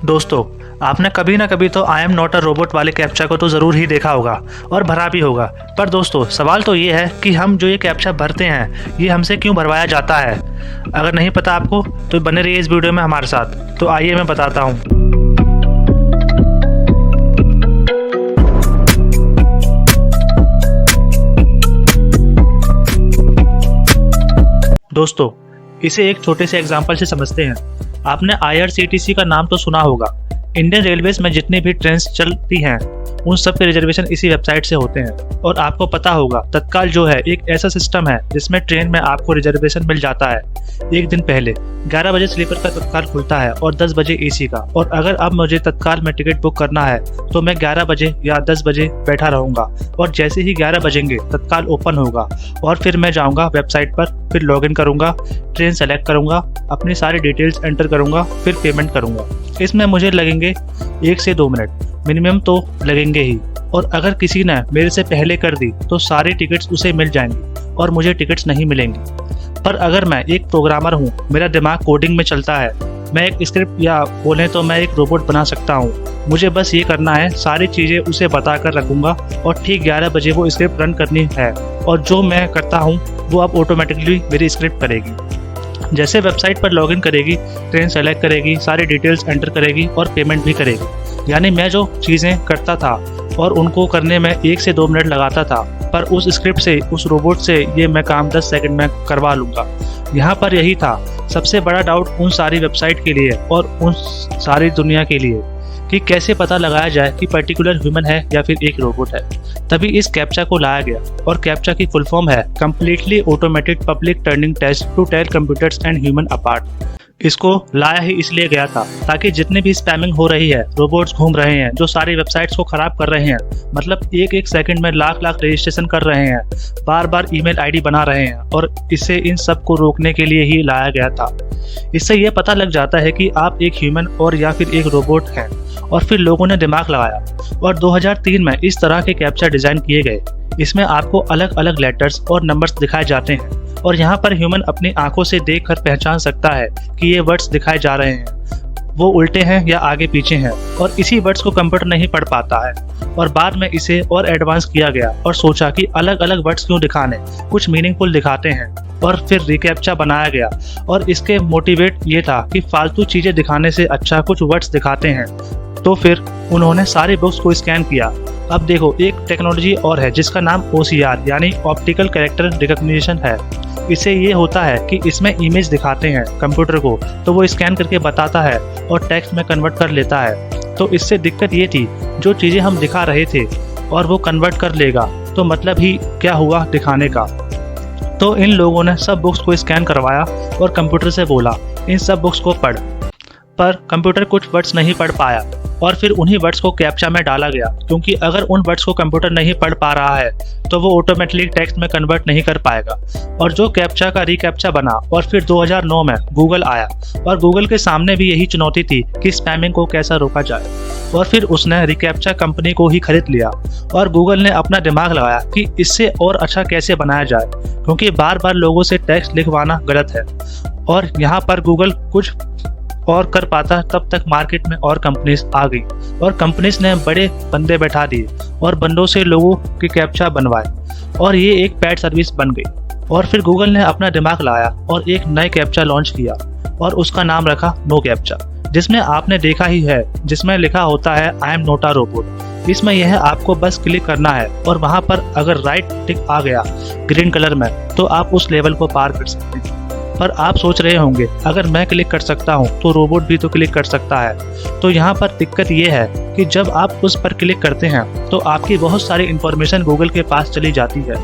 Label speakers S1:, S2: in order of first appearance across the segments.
S1: दोस्तों, आपने कभी ना कभी तो I am not a robot वाले कैप्चा को तो ज़रूर ही देखा होगा और भरा भी होगा। पर दोस्तों, सवाल तो ये है कि हम जो ये कैप्चा भरते हैं ये हमसे क्यों भरवाया जाता है। अगर नहीं पता आपको तो बने रहिए इस वीडियो में हमारे साथ। तो आइए मैं बताता हूँ। दोस्तों, इसे एक छोटे से एग्जाम्पल से समझते हैं। आपने IRCTC का नाम तो सुना होगा। इंडियन रेलवेज में जितनी भी ट्रेन चलती हैं उन सब के रिजर्वेशन इसी वेबसाइट से होते हैं। और आपको पता होगा तत्काल जो है एक ऐसा सिस्टम है जिसमें ट्रेन में आपको रिजर्वेशन मिल जाता है एक दिन पहले। 11 बजे स्लीपर का तत्काल खुलता है और 10 बजे AC का। और अगर अब मुझे तत्काल में टिकट बुक करना है तो मैं 11 बजे या 10 बजे बैठा रहूंगा और जैसे ही 11 बजेंगे तत्काल ओपन होगा और फिर मैं जाऊंगा वेबसाइट पर, फिर लॉगिन करूंगा, ट्रेन सेलेक्ट करूंगा, अपनी सारी डिटेल्स एंटर करूंगा, फिर पेमेंट करूंगा। इसमें मुझे लगेंगे 1 से 2 मिनट मिनिमम तो लगेंगे ही। और अगर किसी ने मेरे से पहले कर दी तो सारी टिकट्स उसे मिल जाएंगी और मुझे टिकट्स नहीं मिलेंगी। पर अगर मैं एक प्रोग्रामर हूँ, मेरा दिमाग कोडिंग में चलता है, मैं एक स्क्रिप्ट या बोलें तो मैं एक रोबोट बना सकता हूँ। मुझे बस ये करना है, सारी चीज़ें उसे बता कर रखूँगा और ठीक 11 बजे वो स्क्रिप्ट रन करनी है। और जो मैं करता हूँ वो अब ऑटोमेटिकली मेरी स्क्रिप्ट करेगी। जैसे वेबसाइट पर लॉगिन करेगी, ट्रेन सेलेक्ट करेगी, सारी डिटेल्स एंटर करेगी और पेमेंट भी करेगी। यानी मैं जो चीज़ें करता था और उनको करने में 1 से 2 मिनट लगाता था, पर उस स्क्रिप्ट से, उस रोबोट से ये मैं काम 10 सेकंड में करवा लूँगा। यहाँ पर यही था सबसे बड़ा डाउट उन सारी वेबसाइट के लिए और उन सारी दुनिया के लिए कि कैसे पता लगाया जाए कि पर्टिकुलर ह्यूमन है या फिर एक रोबोट है। तभी इस कैप्चा को लाया गया और कैप्चा की फुल फॉर्म है completely automated public turning test to tell computers and human apart. इसको लाया ही इसलिए गया था ताकि जितनी भी स्पैमिंग हो रही है, रोबोट्स घूम रहे हैं जो सारी वेबसाइट्स को खराब कर रहे हैं, मतलब एक सेकंड में लाख रजिस्ट्रेशन कर रहे हैं, बार ईमेल आईडी बना रहे हैं, और इसे इन सब को रोकने के लिए ही लाया गया था। इससे यह पता लग जाता है कि आप एक ह्यूमन और या फिर एक रोबोट हैं। और फिर लोगों ने दिमाग लगाया और 2003 में इस तरह के कैप्चा डिजाइन किए गए। इसमें आपको अलग अलग लेटर्स और नंबर्स दिखाए जाते हैं और यहाँ पर ह्यूमन अपनी आंखों से देखकर पहचान सकता है कि ये वर्ड्स दिखाए जा रहे हैं वो उल्टे हैं या आगे पीछे हैं। और इसी वर्ड्स को कंप्यूटर नहीं पढ़ पाता है। और बाद में इसे और एडवांस किया गया और सोचा कि अलग अलग वर्ड्स क्यों दिखाने, कुछ मीनिंगफुल दिखाते हैं। और फिर रिकैप्चा बनाया गया और इसके मोटिवेट ये था कि फालतू चीजें दिखाने से अच्छा कुछ वर्ड्स दिखाते हैं। तो फिर उन्होंने सारी बुक्स को स्कैन किया। अब देखो, एक टेक्नोलॉजी और है जिसका नाम OCR यानी ऑप्टिकल कैरेक्टर रिकॉग्निशन है। इससे ये होता है कि इसमें इमेज दिखाते हैं कंप्यूटर को तो वो स्कैन करके बताता है और टेक्स्ट में कन्वर्ट कर लेता है। तो इससे दिक्कत ये थी, जो चीज़ें हम दिखा रहे थे और वो कन्वर्ट कर लेगा तो मतलब ही क्या हुआ दिखाने का। तो इन लोगों ने सब बुक्स को स्कैन करवाया और कंप्यूटर से बोला इन सब बुक्स को पढ़। पर कंप्यूटर कुछ वर्ड्स नहीं पढ़ पाया और फिर उन्हीं वर्ड्स को कैप्चा में डाला गया, क्योंकि अगर उन वर्ड्स को कंप्यूटर नहीं पढ़ पा रहा है तो वो ऑटोमेटिकली टेक्स्ट में कन्वर्ट नहीं कर पाएगा। और जो कैप्चा का रिकैप्चा बना और फिर 2009 में गूगल आया और गूगल के सामने भी यही चुनौती थी कि स्पैमिंग को कैसा रोका जाए। और फिर उसने रिकैप्चा कंपनी को ही खरीद लिया और गूगल ने अपना दिमाग लगाया कि इससे और अच्छा कैसे बनाया जाए, क्योंकि बार लोगों से टेक्स्ट लिखवाना गलत है। और यहाँ पर गूगल कुछ और कर पाता, तब तक मार्केट में और कंपनीज आ गई और कंपनीज ने बड़े बंदे बैठा दिए और बंदों से लोगों के कैप्चा बनवाए और ये एक पेड सर्विस बन गई। और फिर गूगल ने अपना दिमाग लाया और एक नए कैप्चा लॉन्च किया और उसका नाम रखा नो कैप्चा, जिसमें आपने देखा ही है, जिसमें लिखा होता है I am not a robot. इसमें यह आपको बस क्लिक करना है और वहां पर अगर राइट टिक आ गया ग्रीन कलर में तो आप उस लेवल को पार कर सकते हैं। पर आप सोच रहे होंगे अगर मैं क्लिक कर सकता हूं तो रोबोट भी तो क्लिक कर सकता है। तो यहाँ पर दिक्कत ये है कि जब आप उस पर क्लिक करते हैं तो आपकी बहुत सारी इंफॉर्मेशन गूगल के पास चली जाती है,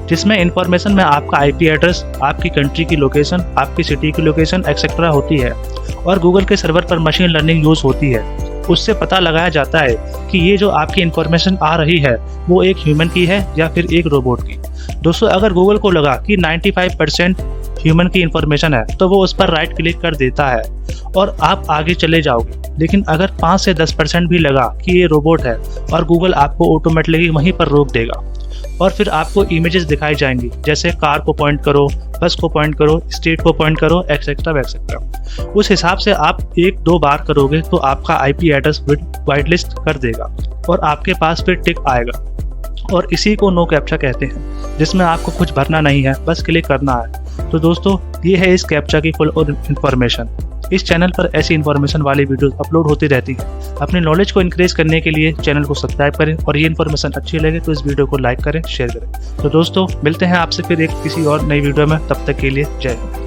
S1: जिसमें इंफॉर्मेशन में आपका IP एड्रेस, आपकी कंट्री की लोकेशन, आपकी सिटी की लोकेशन एक्सेट्रा होती है। और गूगल के सर्वर पर मशीन लर्निंग यूज होती है। उससे पता लगाया जाता है कि ये जो आपकी इंफॉर्मेशन आ रही है वो एक ह्यूमन की है या फिर एक रोबोट की। दोस्तों, अगर गूगल को लगा कि 95% ह्यूमन की इंफॉर्मेशन है तो वो उस पर राइट क्लिक कर देता है और आप आगे चले जाओगे। लेकिन अगर 5 से 10% भी लगा कि ये रोबोट है और गूगल आपको ऑटोमेटिकली वहीं पर रोक देगा और फिर आपको इमेजेस दिखाई जाएंगी, जैसे कार को पॉइंट करो, बस को पॉइंट करो, स्ट्रीट को पॉइंट करो, एक्सेट्रा एक्सेट्रा। उस हिसाब से आप 1-2 बार करोगे तो आपका आईपी एड्रेस वाइट लिस्ट कर देगा और आपके पास फिर टिक आएगा। और इसी को नो कैप्चा कहते हैं, जिसमें आपको कुछ भरना नहीं है, बस क्लिक करना है। तो दोस्तों, ये है इस कैप्चा की फुल इन्फॉर्मेशन। इस चैनल पर ऐसी इन्फॉर्मेशन वाली वीडियोस अपलोड होती रहती हैं। अपनी नॉलेज को इंक्रीज करने के लिए चैनल को सब्सक्राइब करें और ये इन्फॉर्मेशन अच्छी लगे तो इस वीडियो को लाइक करें, शेयर करें। तो दोस्तों, मिलते हैं आपसे फिर एक किसी और नई वीडियो में। तब तक के लिए जय हिंद।